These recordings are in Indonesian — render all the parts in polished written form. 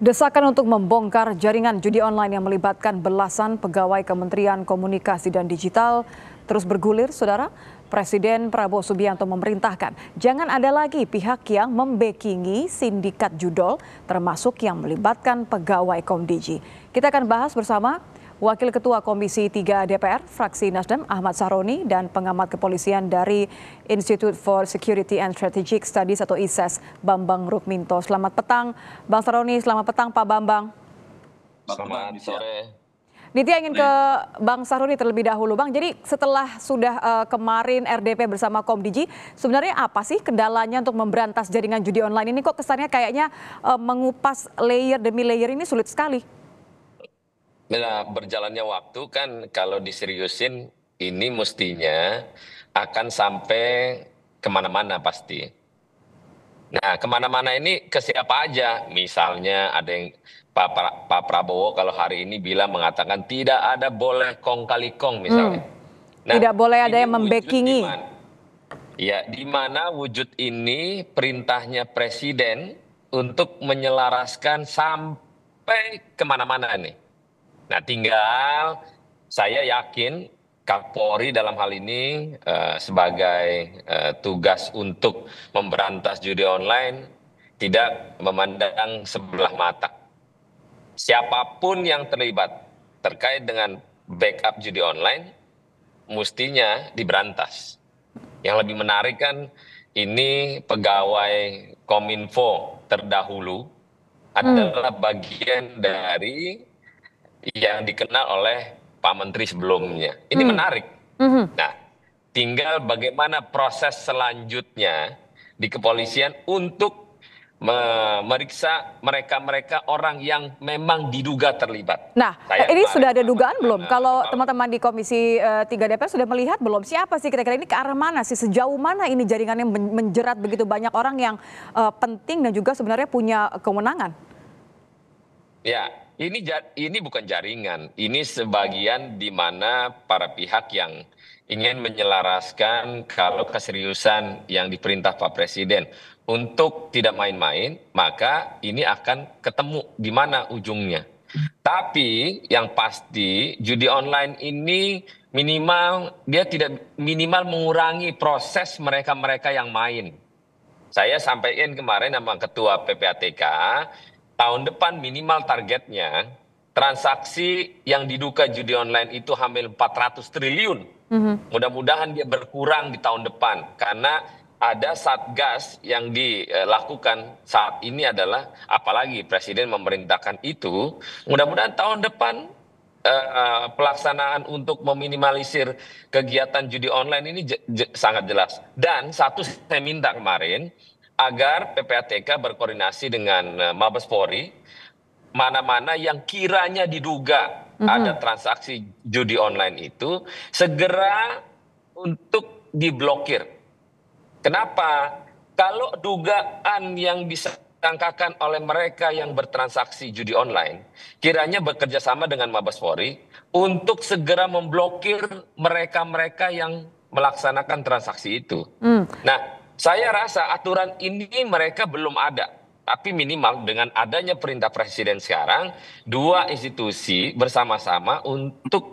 Desakan untuk membongkar jaringan judi online yang melibatkan belasan pegawai Kementerian Komunikasi dan Digital terus bergulir, Saudara. Presiden Prabowo Subianto memerintahkan jangan ada lagi pihak yang membekingi sindikat judol termasuk yang melibatkan pegawai Komdiji. Kita akan bahas bersama Wakil Ketua Komisi 3 DPR, fraksi Nasdem Ahmad Sahroni dan pengamat kepolisian dari Institute for Security and Strategic Studies atau ISES, Bambang Rukminto. Selamat petang, Bang Sahroni. Selamat petang, Pak Bambang. Selamat sore. Nitya ingin ke Bang Sahroni terlebih dahulu, Bang. Jadi setelah sudah kemarin RDP bersama Komdiji, sebenarnya apa sih kendalanya untuk memberantas jaringan judi online ini? Kok kesannya kayaknya mengupas layer demi layer ini sulit sekali? Nah, berjalannya waktu kan kalau diseriusin ini mestinya akan sampai kemana-mana pasti. Nah, kemana-mana ini ke siapa aja? Misalnya ada yang Pak Prabowo kalau hari ini mengatakan tidak ada boleh kong kali kong misalnya. Nah, Tidak boleh ada ini yang membekingi. Ya, di mana wujud ini perintahnya Presiden untuk menyelaraskan sampai kemana-mana nih. Nah, tinggal saya yakin Kapolri dalam hal ini sebagai tugas untuk memberantas judi online tidak memandang sebelah mata. Siapapun yang terlibat terkait dengan backup judi online mestinya diberantas. Yang lebih menarik kan ini pegawai Kominfo terdahulu adalah bagian dari yang dikenal oleh Pak Menteri sebelumnya. Ini menarik. Nah, tinggal bagaimana proses selanjutnya di kepolisian untuk memeriksa mereka-mereka orang yang memang diduga terlibat. Nah, ini sudah ada dugaan belum? Kalau teman-teman di Komisi 3 DPR sudah melihat belum? Siapa sih kira-kira ini, ke arah mana sih? Sejauh mana ini jaringannya menjerat begitu banyak orang yang penting dan juga sebenarnya punya kewenangan? Ya, ini bukan jaringan. Ini sebagian di mana para pihak yang ingin menyelaraskan kalau keseriusan yang diperintah Pak Presiden untuk tidak main-main, maka ini akan ketemu di mana ujungnya. Tapi yang pasti judi online ini dia tidak minimal mengurangi proses mereka-mereka yang main. Saya sampaikan kemarin sama Ketua PPATK, tahun depan minimal targetnya transaksi yang diduga judi online itu hampir 400 triliun. Mudah-mudahan dia berkurang di tahun depan karena ada satgas yang dilakukan saat ini adalah apalagi Presiden memerintahkan itu, mudah-mudahan tahun depan pelaksanaan untuk meminimalisir kegiatan judi online ini sangat jelas. Dan satu saya minta kemarin agar PPATK berkoordinasi dengan Mabes Polri, mana-mana yang kiranya diduga ada transaksi judi online itu segera untuk diblokir. Kenapa? Kalau dugaan yang disangkakan oleh mereka yang bertransaksi judi online, kiranya bekerja sama dengan Mabes Polri untuk segera memblokir mereka-mereka yang melaksanakan transaksi itu. Nah, saya rasa aturan ini mereka belum ada. Tapi minimal dengan adanya perintah Presiden sekarang, dua institusi bersama-sama untuk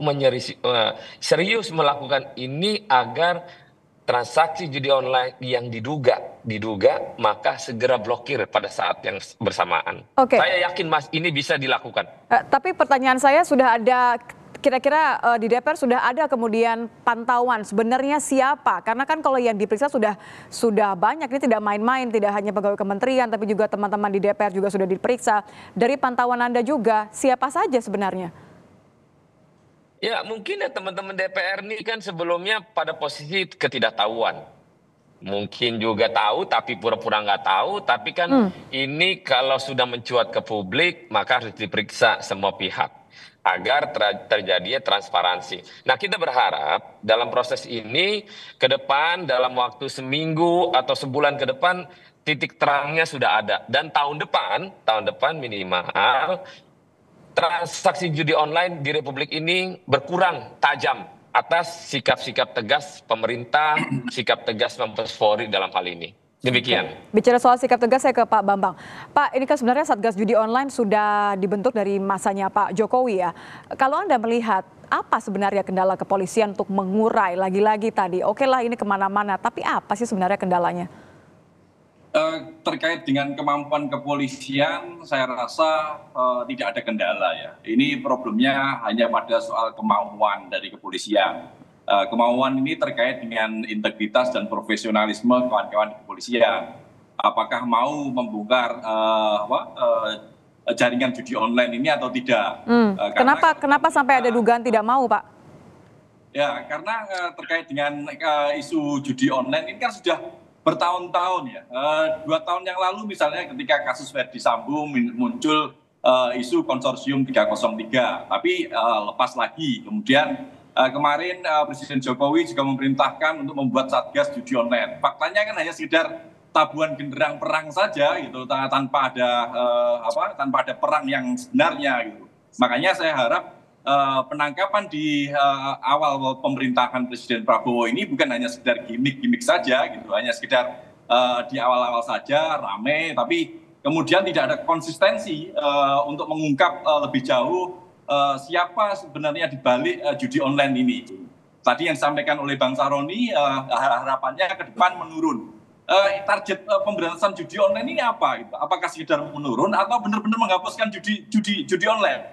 serius melakukan ini agar transaksi judi online yang diduga maka segera blokir pada saat yang bersamaan. Saya yakin Mas ini bisa dilakukan. Tapi pertanyaan saya, sudah ada kira-kira di DPR sudah ada kemudian pantauan sebenarnya siapa? Karena kan kalau yang diperiksa sudah banyak, ini tidak main-main, tidak hanya pegawai kementerian tapi juga teman-teman di DPR juga sudah diperiksa. Dari pantauan Anda juga, siapa saja sebenarnya? Ya, mungkin ya teman-teman DPR ini kan sebelumnya pada posisi ketidaktahuan. Mungkin juga tahu tapi pura-pura nggak tahu, tapi kan ini kalau sudah mencuat ke publik maka harus diperiksa semua pihak agar terjadi transparansi. Nah, kita berharap dalam proses ini ke depan dalam waktu seminggu atau sebulan ke depan titik terangnya sudah ada, dan tahun depan minimal transaksi judi online di Republik ini berkurang tajam atas sikap-sikap tegas pemerintah, sikap tegas Mabes Polri dalam hal ini. Demikian. Bicara soal sikap tegas, saya ke Pak Bambang. Pak, ini kan sebenarnya Satgas Judi Online sudah dibentuk dari masanya Pak Jokowi ya. Kalau Anda melihat apa sebenarnya kendala kepolisian untuk mengurai lagi-lagi tadi? Oke lah ini kemana-mana, tapi apa sih sebenarnya kendalanya? Terkait dengan kemampuan kepolisian, saya rasa tidak ada kendala ya. Ini problemnya hanya pada soal kemauan dari kepolisian. Kemauan ini terkait dengan integritas dan profesionalisme kawan-kawan di kepolisian. Apakah mau membongkar jaringan judi online ini atau tidak? Kenapa sampai ada dugaan tidak mau, Pak? Ya, karena terkait dengan isu judi online ini kan sudah bertahun-tahun ya. 2 tahun yang lalu misalnya ketika kasus Verdi Sambo muncul isu konsorsium 303, tapi lepas lagi. Kemudian kemarin Presiden Jokowi juga memerintahkan untuk membuat Satgas Judi Online. Faktanya kan hanya sekedar tabuhan genderang perang saja gitu, tanpa ada perang yang sebenarnya gitu. Makanya saya harap penangkapan di awal pemerintahan Presiden Prabowo ini bukan hanya sekedar gimmick-gimmick saja gitu, hanya sekedar di awal-awal saja rame, tapi kemudian tidak ada konsistensi untuk mengungkap lebih jauh siapa sebenarnya di balik judi online ini. Tadi yang disampaikan oleh Bang Saroni, harapannya ke depan menurun. Target pemberantasan judi online ini apa? Gitu? Apakah sekedar menurun atau benar-benar menghapuskan judi online?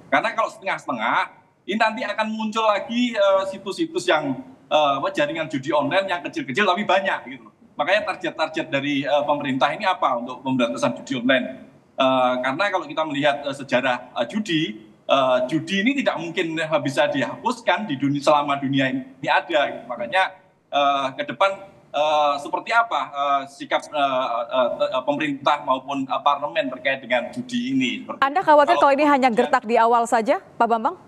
Karena kalau setengah-setengah, ini nanti akan muncul lagi situs-situs yang jaringan judi online yang kecil-kecil tapi banyak gitu. Makanya target-target dari pemerintah ini apa untuk pemberantasan judi online? Karena kalau kita melihat sejarah judi ini tidak mungkin bisa dihapuskan di dunia selama dunia ini ada. Gitu. Makanya ke depan seperti apa sikap pemerintah maupun parlemen terkait dengan judi ini? Anda khawatir kalau ini hanya gertak di awal saja, Pak Bambang?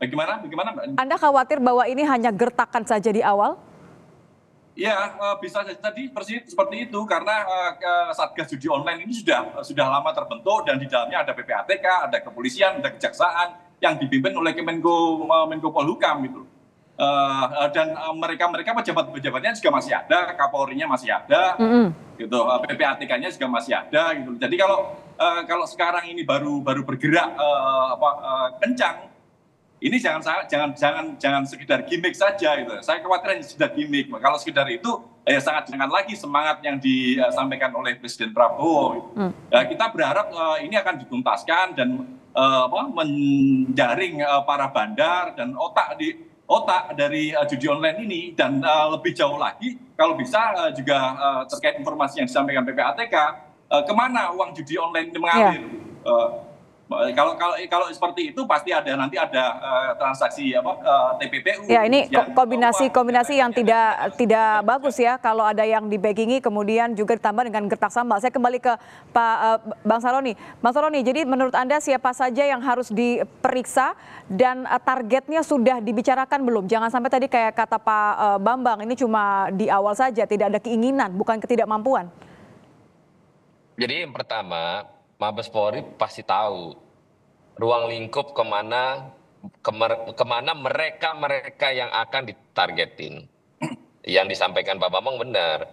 Bagaimana, Mbak? Anda khawatir bahwa ini hanya gertakan saja di awal? Ya, bisa tadi persis seperti itu karena Satgas Judi Online ini sudah lama terbentuk dan di dalamnya ada PPATK, ada kepolisian, ada kejaksaan yang dipimpin oleh Menko Polhukam gitu. Dan mereka pejabat-pejabatnya juga masih ada, Kapolrinya masih ada, gitu, PPATK-nya juga masih ada, gitu. Jadi kalau sekarang ini baru bergerak kencang. Ini jangan sekedar gimmick saja gitu. Saya khawatir hanya sekedar gimmick. Kalau sekedar itu sangat jangan lagi semangat yang disampaikan oleh Presiden Prabowo. Kita berharap ini akan dituntaskan dan menjaring para bandar dan otak dari judi online ini dan lebih jauh lagi kalau bisa juga terkait informasi yang disampaikan PPATK kemana uang judi online ini mengalir. Kalau seperti itu pasti nanti ada transaksi TPPU. Ya ini kombinasi yang tidak bagus ya kalau ada yang dibackingi kemudian juga ditambah dengan gertak sambal. Saya kembali ke Pak Bang Saroni. Bang Saroni, jadi menurut Anda siapa saja yang harus diperiksa dan targetnya sudah dibicarakan belum? Jangan sampai tadi kayak kata Pak Bambang ini cuma di awal saja, tidak ada keinginan, bukan ketidakmampuan. Jadi yang pertama, Mabes Polri pasti tahu ruang lingkup kemana mereka yang akan ditargetin. Yang disampaikan Pak Bambang benar.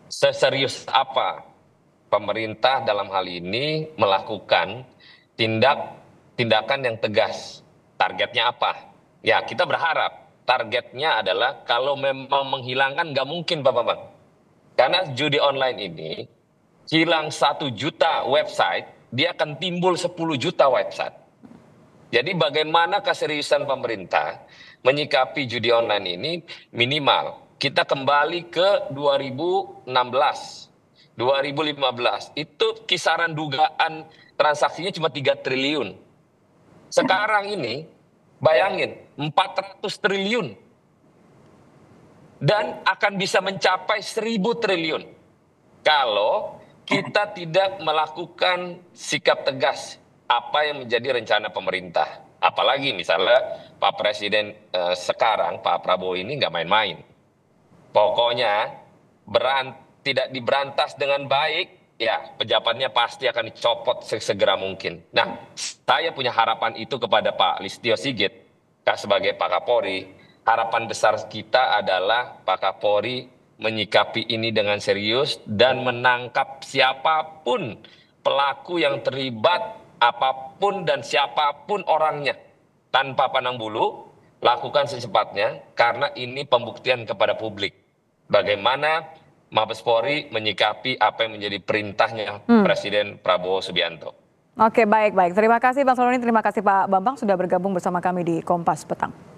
Seserius apa pemerintah dalam hal ini melakukan tindakan yang tegas? Targetnya apa? Ya kita berharap targetnya adalah kalau memang menghilangkan nggak mungkin Pak Bambang. Karena judi online ini hilang 1 juta website, dia akan timbul 10 juta website. Jadi bagaimana keseriusan pemerintah menyikapi judi online ini minimal. Kita kembali ke 2016, 2015. Itu kisaran dugaan transaksinya cuma 3 triliun. Sekarang ini bayangin 400 triliun. Dan akan bisa mencapai 1.000 triliun. Kalau kita tidak melakukan sikap tegas apa yang menjadi rencana pemerintah. Apalagi misalnya Pak Presiden sekarang, Pak Prabowo ini nggak main-main. Pokoknya tidak diberantas dengan baik, ya pejabatnya pasti akan dicopot sesegera mungkin. Nah, saya punya harapan itu kepada Pak Listio Sigit sebagai Pak Kapolri. Harapan besar kita adalah Pak Kapolri menyikapi ini dengan serius dan menangkap siapapun pelaku yang terlibat, apapun dan siapapun orangnya, tanpa pandang bulu, lakukan secepatnya, karena ini pembuktian kepada publik bagaimana Mabes Polri menyikapi apa yang menjadi perintahnya Presiden Prabowo Subianto. Oke, baik. Terima kasih Bang Soloni, terima kasih Pak Bambang sudah bergabung bersama kami di Kompas Petang.